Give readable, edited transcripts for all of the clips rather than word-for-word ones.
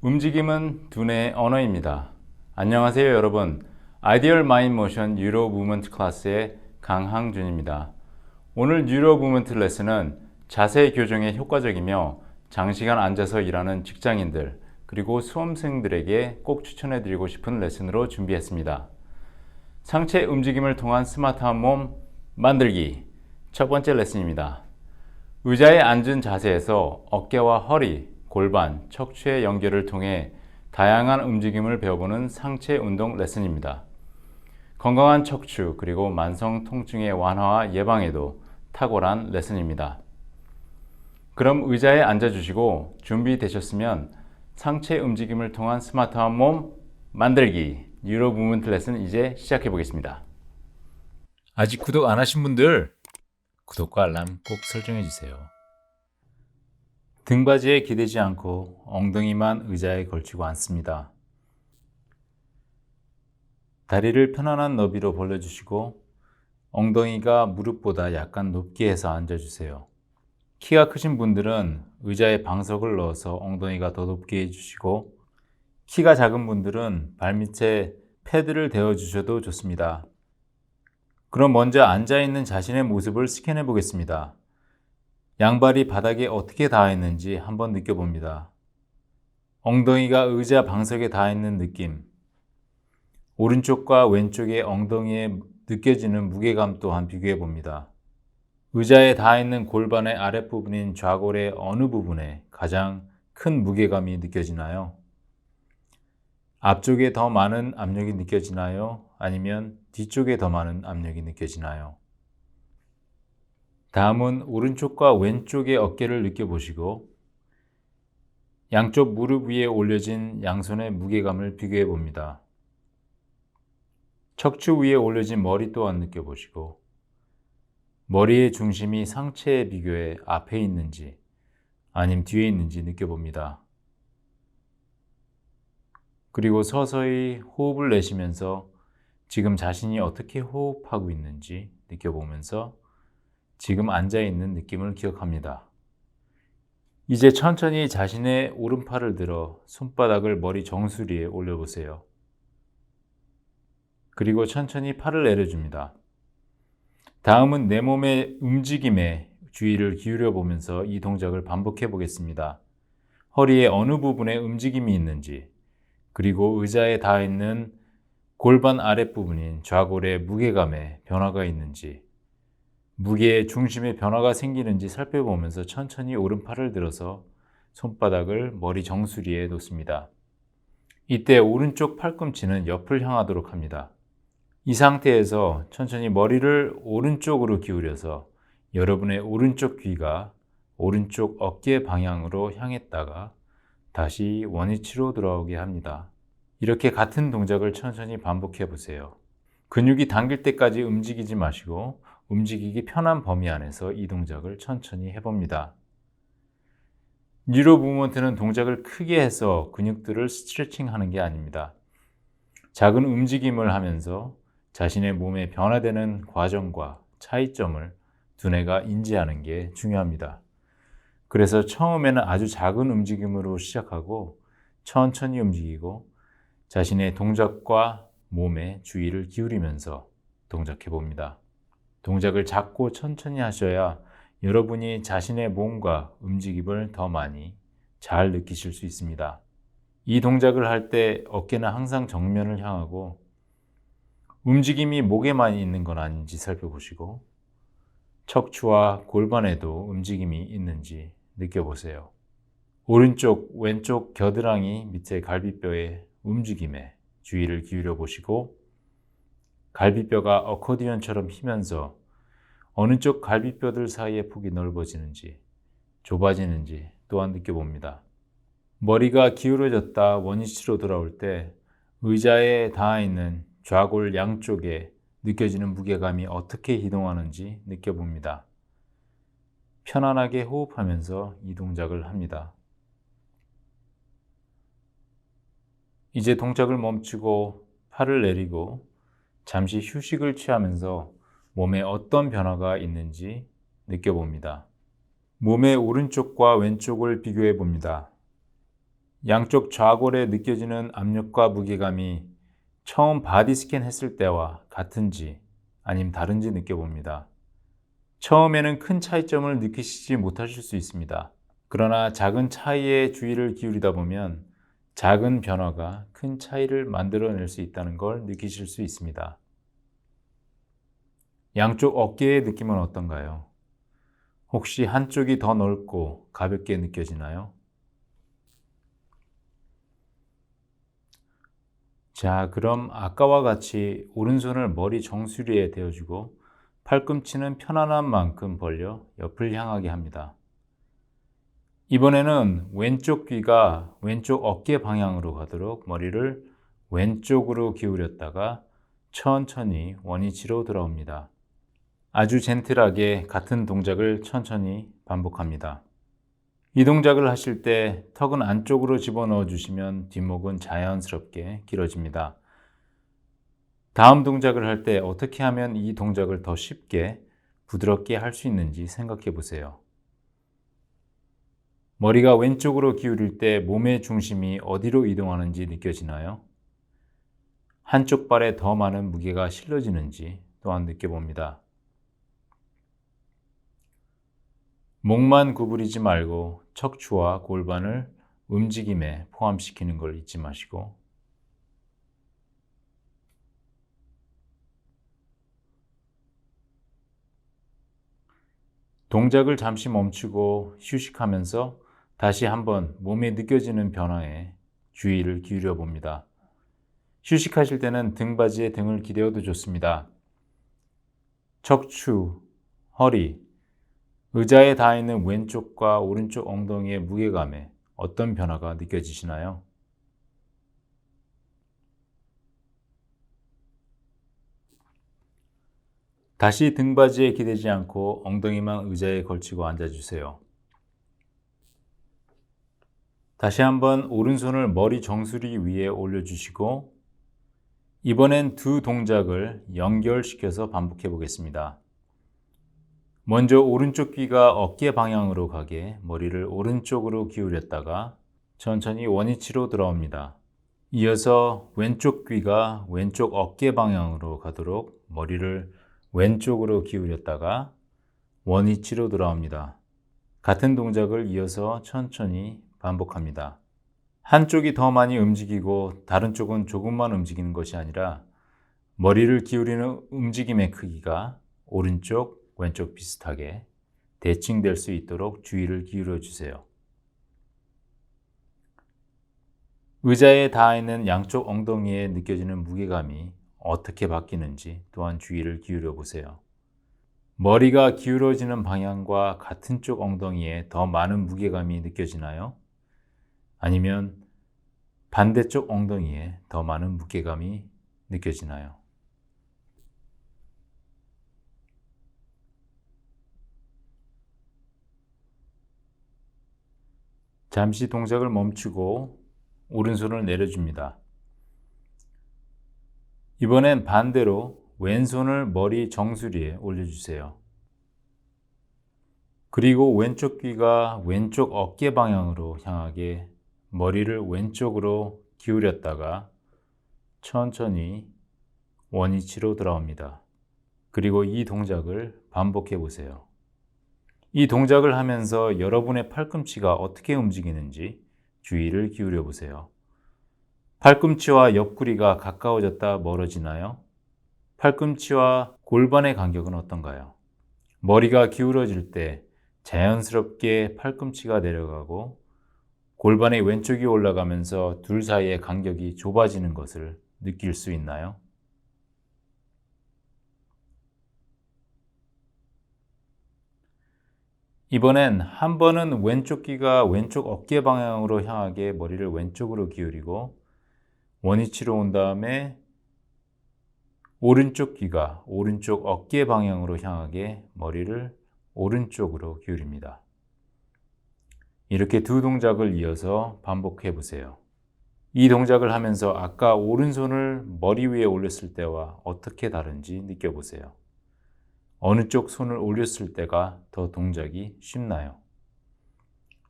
움직임은 두뇌의 언어입니다. 안녕하세요 여러분. 아이디얼 마인드 모션 뉴로 무브먼트 클래스의 강항준입니다. 오늘 뉴로 무브먼트 레슨은 자세 교정에 효과적이며 장시간 앉아서 일하는 직장인들 그리고 수험생들에게 꼭 추천해드리고 싶은 레슨으로 준비했습니다. 상체 움직임을 통한 스마트한 몸 만들기 첫 번째 레슨입니다. 의자에 앉은 자세에서 어깨와 허리, 골반, 척추의 연결을 통해 다양한 움직임을 배워보는 상체 운동 레슨입니다. 건강한 척추 그리고 만성 통증의 완화와 예방에도 탁월한 레슨입니다. 그럼 의자에 앉아주시고 준비되셨으면 상체 움직임을 통한 스마트한 몸 만들기 뉴로 무브먼트 레슨 이제 시작해 보겠습니다. 아직 구독 안 하신 분들 구독과 알람 꼭 설정해 주세요. 등받이에 기대지 않고 엉덩이만 의자에 걸치고 앉습니다. 다리를 편안한 너비로 벌려주시고 엉덩이가 무릎보다 약간 높게 해서 앉아주세요. 키가 크신 분들은 의자에 방석을 넣어서 엉덩이가 더 높게 해주시고 키가 작은 분들은 발밑에 패드를 대어주셔도 좋습니다. 그럼 먼저 앉아있는 자신의 모습을 스캔해 보겠습니다. 양발이 바닥에 어떻게 닿아 있는지 한번 느껴봅니다. 엉덩이가 의자 방석에 닿아 있는 느낌, 오른쪽과 왼쪽의 엉덩이에 느껴지는 무게감 또한 비교해 봅니다. 의자에 닿아 있는 골반의 아랫부분인 좌골의 어느 부분에 가장 큰 무게감이 느껴지나요? 앞쪽에 더 많은 압력이 느껴지나요? 아니면 뒤쪽에 더 많은 압력이 느껴지나요? 다음은 오른쪽과 왼쪽의 어깨를 느껴보시고 양쪽 무릎 위에 올려진 양손의 무게감을 비교해 봅니다. 척추 위에 올려진 머리 또한 느껴보시고 머리의 중심이 상체에 비교해 앞에 있는지 아님 뒤에 있는지 느껴봅니다. 그리고 서서히 호흡을 내쉬면서 지금 자신이 어떻게 호흡하고 있는지 느껴보면서 지금 앉아있는 느낌을 기억합니다. 이제 천천히 자신의 오른팔을 들어 손바닥을 머리 정수리에 올려보세요. 그리고 천천히 팔을 내려줍니다. 다음은 내 몸의 움직임에 주의를 기울여 보면서 이 동작을 반복해 보겠습니다. 허리의 어느 부분에 움직임이 있는지, 그리고 의자에 닿아 있는 골반 아랫부분인 좌골의 무게감에 변화가 있는지, 무게의 중심에 변화가 생기는지 살펴보면서 천천히 오른팔을 들어서 손바닥을 머리 정수리에 놓습니다. 이때 오른쪽 팔꿈치는 옆을 향하도록 합니다. 이 상태에서 천천히 머리를 오른쪽으로 기울여서 여러분의 오른쪽 귀가 오른쪽 어깨 방향으로 향했다가 다시 원위치로 돌아오게 합니다. 이렇게 같은 동작을 천천히 반복해 보세요. 근육이 당길 때까지 움직이지 마시고 움직이기 편한 범위 안에서 이 동작을 천천히 해봅니다. 뉴로 무브먼트는 동작을 크게 해서 근육들을 스트레칭하는 게 아닙니다. 작은 움직임을 하면서 자신의 몸에 변화되는 과정과 차이점을 두뇌가 인지하는 게 중요합니다. 그래서 처음에는 아주 작은 움직임으로 시작하고 천천히 움직이고 자신의 동작과 몸에 주의를 기울이면서 동작해 봅니다. 동작을 작고 천천히 하셔야 여러분이 자신의 몸과 움직임을 더 많이 잘 느끼실 수 있습니다. 이 동작을 할 때 어깨는 항상 정면을 향하고 움직임이 목에만 있는 건 아닌지 살펴보시고 척추와 골반에도 움직임이 있는지 느껴보세요. 오른쪽, 왼쪽 겨드랑이 밑에 갈비뼈의 움직임에 주의를 기울여 보시고 갈비뼈가 어코디언처럼 휘면서 어느 쪽 갈비뼈들 사이의 폭이 넓어지는지 좁아지는지 또한 느껴봅니다. 머리가 기울어졌다 원위치로 돌아올 때 의자에 닿아 있는 좌골 양쪽에 느껴지는 무게감이 어떻게 이동하는지 느껴봅니다. 편안하게 호흡하면서 이 동작을 합니다. 이제 동작을 멈추고 팔을 내리고 잠시 휴식을 취하면서 몸에 어떤 변화가 있는지 느껴봅니다. 몸의 오른쪽과 왼쪽을 비교해 봅니다. 양쪽 좌골에 느껴지는 압력과 무게감이 처음 바디 스캔 했을 때와 같은지 아님 다른지 느껴봅니다. 처음에는 큰 차이점을 느끼시지 못하실 수 있습니다. 그러나 작은 차이에 주의를 기울이다 보면 작은 변화가 큰 차이를 만들어낼 수 있다는 걸 느끼실 수 있습니다. 양쪽 어깨의 느낌은 어떤가요? 혹시 한쪽이 더 넓고 가볍게 느껴지나요? 자, 그럼 아까와 같이 오른손을 머리 정수리에 대어주고 팔꿈치는 편안한 만큼 벌려 옆을 향하게 합니다. 이번에는 왼쪽 귀가 왼쪽 어깨 방향으로 가도록 머리를 왼쪽으로 기울였다가 천천히 원위치로 돌아옵니다. 아주 젠틀하게 같은 동작을 천천히 반복합니다. 이 동작을 하실 때 턱은 안쪽으로 집어넣어 주시면 뒷목은 자연스럽게 길어집니다. 다음 동작을 할 때 어떻게 하면 이 동작을 더 쉽게 부드럽게 할 수 있는지 생각해 보세요. 머리가 왼쪽으로 기울일 때 몸의 중심이 어디로 이동하는지 느껴지나요? 한쪽 발에 더 많은 무게가 실려지는지 또한 느껴봅니다. 목만 구부리지 말고 척추와 골반을 움직임에 포함시키는 걸 잊지 마시고 동작을 잠시 멈추고 휴식하면서 다시 한번 몸에 느껴지는 변화에 주의를 기울여 봅니다. 휴식하실 때는 등받이에 등을 기대어도 좋습니다. 척추, 허리, 의자에 닿아 있는 왼쪽과 오른쪽 엉덩이의 무게감에 어떤 변화가 느껴지시나요? 다시 등받이에 기대지 않고 엉덩이만 의자에 걸치고 앉아주세요. 다시 한번 오른손을 머리 정수리 위에 올려주시고 이번엔 두 동작을 연결시켜서 반복해 보겠습니다. 먼저 오른쪽 귀가 어깨 방향으로 가게 머리를 오른쪽으로 기울였다가 천천히 원위치로 돌아옵니다. 이어서 왼쪽 귀가 왼쪽 어깨 방향으로 가도록 머리를 왼쪽으로 기울였다가 원위치로 돌아옵니다. 같은 동작을 이어서 천천히 반복합니다. 한쪽이 더 많이 움직이고 다른 쪽은 조금만 움직이는 것이 아니라 머리를 기울이는 움직임의 크기가 오른쪽, 왼쪽 비슷하게 대칭될 수 있도록 주의를 기울여 주세요. 의자에 닿아 있는 양쪽 엉덩이에 느껴지는 무게감이 어떻게 바뀌는지 또한 주의를 기울여 보세요. 머리가 기울어지는 방향과 같은 쪽 엉덩이에 더 많은 무게감이 느껴지나요? 아니면 반대쪽 엉덩이에 더 많은 무게감이 느껴지나요? 잠시 동작을 멈추고 오른손을 내려줍니다. 이번엔 반대로 왼손을 머리 정수리에 올려주세요. 그리고 왼쪽 귀가 왼쪽 어깨 방향으로 향하게 머리를 왼쪽으로 기울였다가 천천히 원위치로 돌아옵니다. 그리고 이 동작을 반복해 보세요. 이 동작을 하면서 여러분의 팔꿈치가 어떻게 움직이는지 주의를 기울여 보세요. 팔꿈치와 옆구리가 가까워졌다 멀어지나요? 팔꿈치와 골반의 간격은 어떤가요? 머리가 기울어질 때 자연스럽게 팔꿈치가 내려가고 골반의 왼쪽이 올라가면서 둘 사이의 간격이 좁아지는 것을 느낄 수 있나요? 이번엔 한 번은 왼쪽 귀가 왼쪽 어깨 방향으로 향하게 머리를 왼쪽으로 기울이고 원위치로 온 다음에 오른쪽 귀가 오른쪽 어깨 방향으로 향하게 머리를 오른쪽으로 기울입니다. 이렇게 두 동작을 이어서 반복해 보세요. 이 동작을 하면서 아까 오른손을 머리 위에 올렸을 때와 어떻게 다른지 느껴보세요. 어느 쪽 손을 올렸을 때가 더 동작이 쉽나요?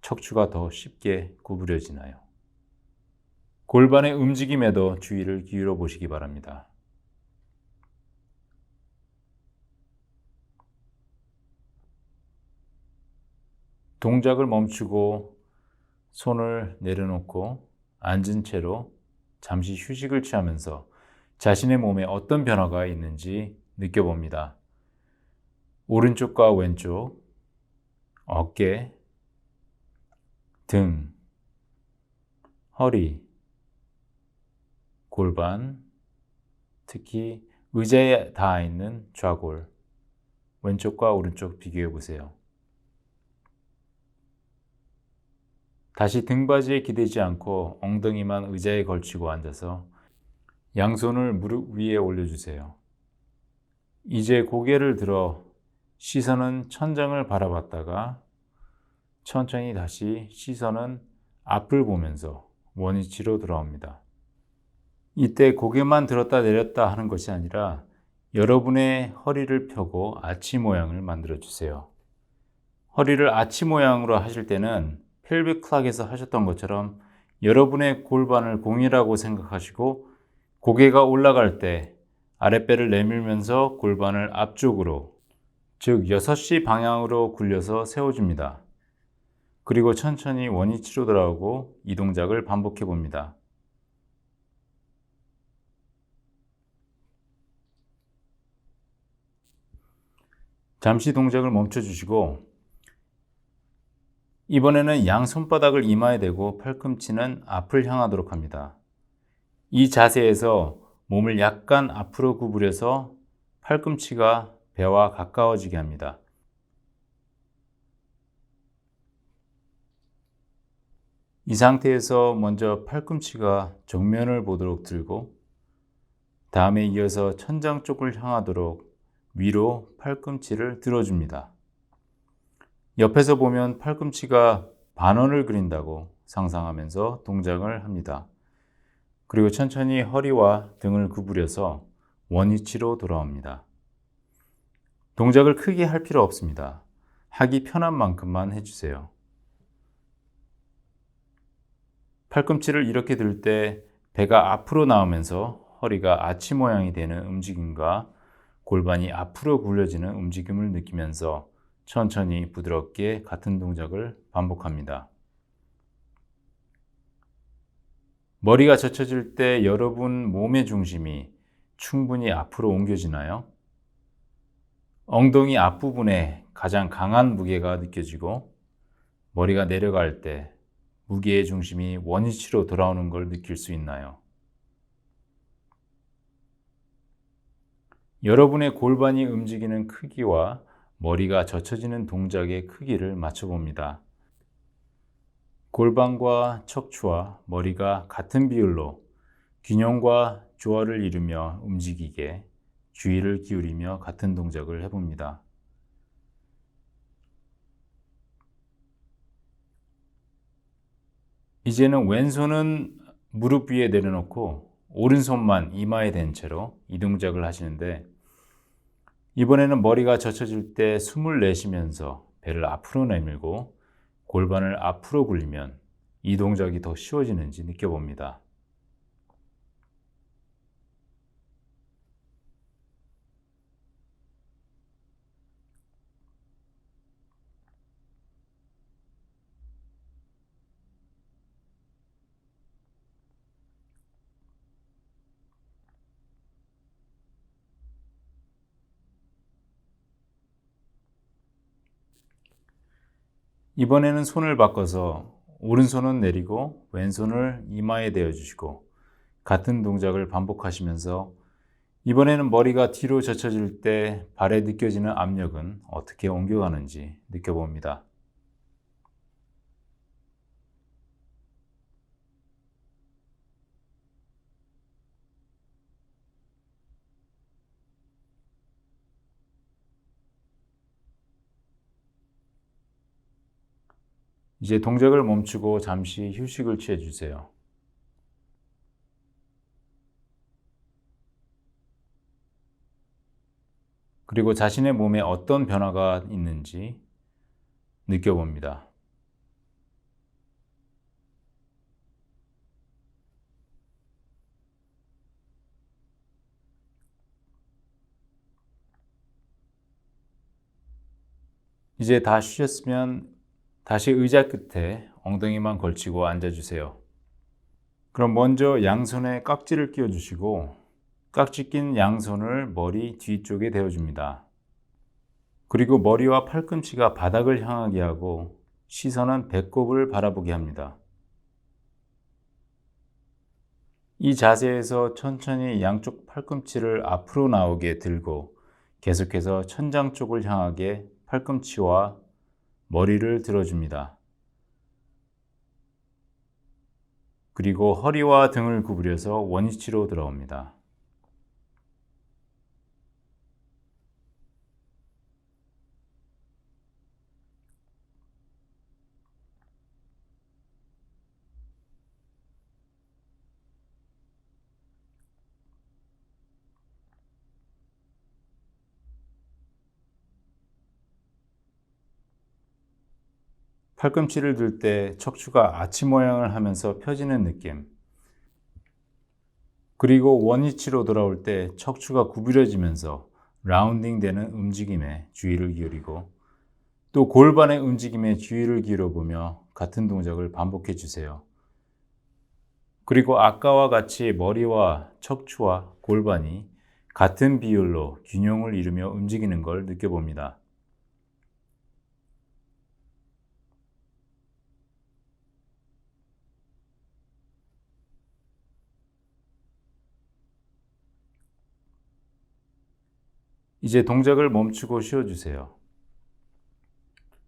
척추가 더 쉽게 구부려지나요? 골반의 움직임에도 주의를 기울여 보시기 바랍니다. 동작을 멈추고 손을 내려놓고 앉은 채로 잠시 휴식을 취하면서 자신의 몸에 어떤 변화가 있는지 느껴봅니다. 오른쪽과 왼쪽, 어깨, 등, 허리, 골반, 특히 의자에 닿아 있는 좌골, 왼쪽과 오른쪽 비교해 보세요. 다시 등받이에 기대지 않고 엉덩이만 의자에 걸치고 앉아서 양손을 무릎 위에 올려주세요. 이제 고개를 들어 시선은 천장을 바라봤다가 천천히 다시 시선은 앞을 보면서 원위치로 돌아옵니다. 이때 고개만 들었다 내렸다 하는 것이 아니라 여러분의 허리를 펴고 아치 모양을 만들어 주세요. 허리를 아치 모양으로 하실 때는 펠빅 클락에서 하셨던 것처럼 여러분의 골반을 공이라고 생각하시고 고개가 올라갈 때 아랫배를 내밀면서 골반을 앞쪽으로, 즉 6시 방향으로 굴려서 세워줍니다. 그리고 천천히 원위치로 돌아오고 이 동작을 반복해 봅니다. 잠시 동작을 멈춰 주시고 이번에는 양 손바닥을 이마에 대고 팔꿈치는 앞을 향하도록 합니다. 이 자세에서 몸을 약간 앞으로 구부려서 팔꿈치가 배와 가까워지게 합니다. 이 상태에서 먼저 팔꿈치가 정면을 보도록 들고 다음에 이어서 천장 쪽을 향하도록 위로 팔꿈치를 들어줍니다. 옆에서 보면 팔꿈치가 반원을 그린다고 상상하면서 동작을 합니다. 그리고 천천히 허리와 등을 구부려서 원위치로 돌아옵니다. 동작을 크게 할 필요 없습니다. 하기 편한 만큼만 해주세요. 팔꿈치를 이렇게 들 때 배가 앞으로 나오면서 허리가 아치 모양이 되는 움직임과 골반이 앞으로 굴려지는 움직임을 느끼면서 천천히 부드럽게 같은 동작을 반복합니다. 머리가 젖혀질 때 여러분 몸의 중심이 충분히 앞으로 옮겨지나요? 엉덩이 앞부분에 가장 강한 무게가 느껴지고 머리가 내려갈 때 무게의 중심이 원위치로 돌아오는 걸 느낄 수 있나요? 여러분의 골반이 움직이는 크기와 머리가 젖혀지는 동작의 크기를 맞춰봅니다. 골반과 척추와 머리가 같은 비율로 균형과 조화를 이루며 움직이게 주의를 기울이며 같은 동작을 해봅니다. 이제는 왼손은 무릎 위에 내려놓고 오른손만 이마에 댄 채로 이 동작을 하시는데 이번에는 머리가 젖혀질 때 숨을 내쉬면서 배를 앞으로 내밀고 골반을 앞으로 굴리면 이 동작이 더 쉬워지는지 느껴봅니다. 이번에는 손을 바꿔서 오른손은 내리고 왼손을 이마에 대어주시고 같은 동작을 반복하시면서 이번에는 머리가 뒤로 젖혀질 때 발에 느껴지는 압력은 어떻게 옮겨가는지 느껴봅니다. 이제 동작을 멈추고 잠시 휴식을 취해 주세요. 그리고 자신의 몸에 어떤 변화가 있는지 느껴봅니다. 이제 다 쉬셨으면 다시 의자 끝에 엉덩이만 걸치고 앉아주세요. 그럼 먼저 양손에 깍지를 끼워주시고 깍지 낀 양손을 머리 뒤쪽에 대어줍니다. 그리고 머리와 팔꿈치가 바닥을 향하게 하고 시선은 배꼽을 바라보게 합니다. 이 자세에서 천천히 양쪽 팔꿈치를 앞으로 나오게 들고 계속해서 천장 쪽을 향하게 팔꿈치와 머리를 들어줍니다. 그리고 허리와 등을 구부려서 원위치로 돌아옵니다. 팔꿈치를 들 때 척추가 아치 모양을 하면서 펴지는 느낌, 그리고 원위치로 돌아올 때 척추가 구부려지면서 라운딩 되는 움직임에 주의를 기울이고 또 골반의 움직임에 주의를 기울여 보며 같은 동작을 반복해 주세요. 그리고 아까와 같이 머리와 척추와 골반이 같은 비율로 균형을 이루며 움직이는 걸 느껴봅니다. 이제 동작을 멈추고 쉬어주세요.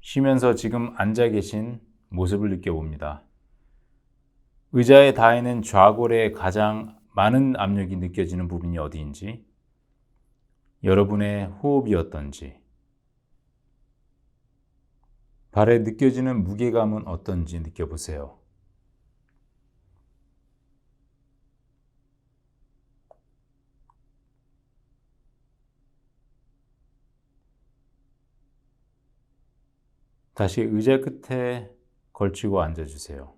쉬면서 지금 앉아 계신 모습을 느껴봅니다. 의자에 닿아있는 좌골에 가장 많은 압력이 느껴지는 부분이 어디인지, 여러분의 호흡이 어떤지, 발에 느껴지는 무게감은 어떤지 느껴보세요. 다시 의자 끝에 걸치고 앉아주세요.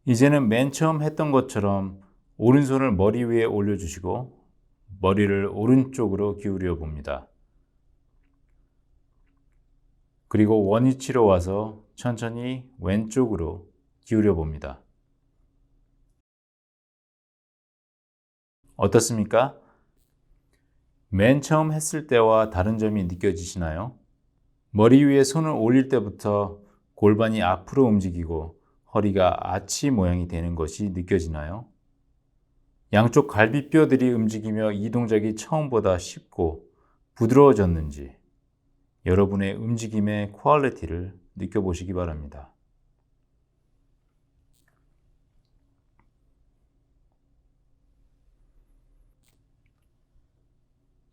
이제는 맨 처음 했던 것처럼 오른손을 머리 위에 올려주시고 머리를 오른쪽으로 기울여 봅니다. 그리고 원위치로 와서 천천히 왼쪽으로 기울여 봅니다. 어떻습니까? 맨 처음 했을 때와 다른 점이 느껴지시나요? 머리 위에 손을 올릴 때부터 골반이 앞으로 움직이고 허리가 아치 모양이 되는 것이 느껴지나요? 양쪽 갈비뼈들이 움직이며 이 동작이 처음보다 쉽고 부드러워졌는지 여러분의 움직임의 퀄리티를 느껴보시기 바랍니다.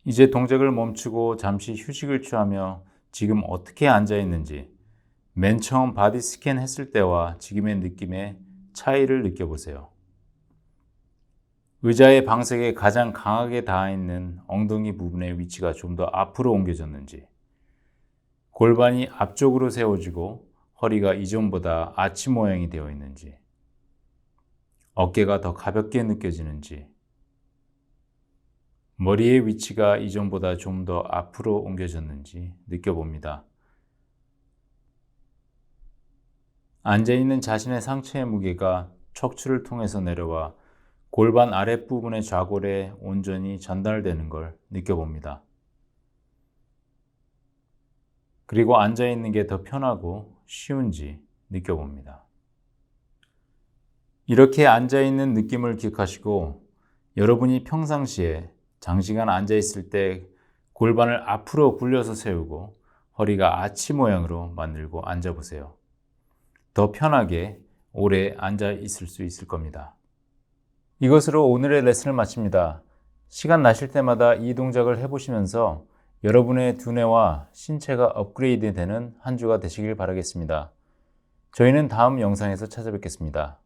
이제 동작을 멈추고 잠시 휴식을 취하며 지금 어떻게 앉아 있는지 맨 처음 바디 스캔 했을 때와 지금의 느낌의 차이를 느껴보세요. 의자의 방석에 가장 강하게 닿아 있는 엉덩이 부분의 위치가 좀 더 앞으로 옮겨졌는지, 골반이 앞쪽으로 세워지고 허리가 이전보다 아치 모양이 되어 있는지, 어깨가 더 가볍게 느껴지는지, 머리의 위치가 이전보다 좀 더 앞으로 옮겨졌는지 느껴봅니다. 앉아있는 자신의 상체의 무게가 척추를 통해서 내려와 골반 아랫부분의 좌골에 온전히 전달되는 걸 느껴봅니다. 그리고 앉아있는 게 더 편하고 쉬운지 느껴봅니다. 이렇게 앉아있는 느낌을 기억하시고 여러분이 평상시에 장시간 앉아있을 때 골반을 앞으로 굴려서 세우고 허리가 아치 모양으로 만들고 앉아보세요. 더 편하게 오래 앉아 있을 수 있을 겁니다. 이것으로 오늘의 레슨을 마칩니다. 시간 나실 때마다 이 동작을 해보시면서 여러분의 두뇌와 신체가 업그레이드 되는 한 주가 되시길 바라겠습니다. 저희는 다음 영상에서 찾아뵙겠습니다.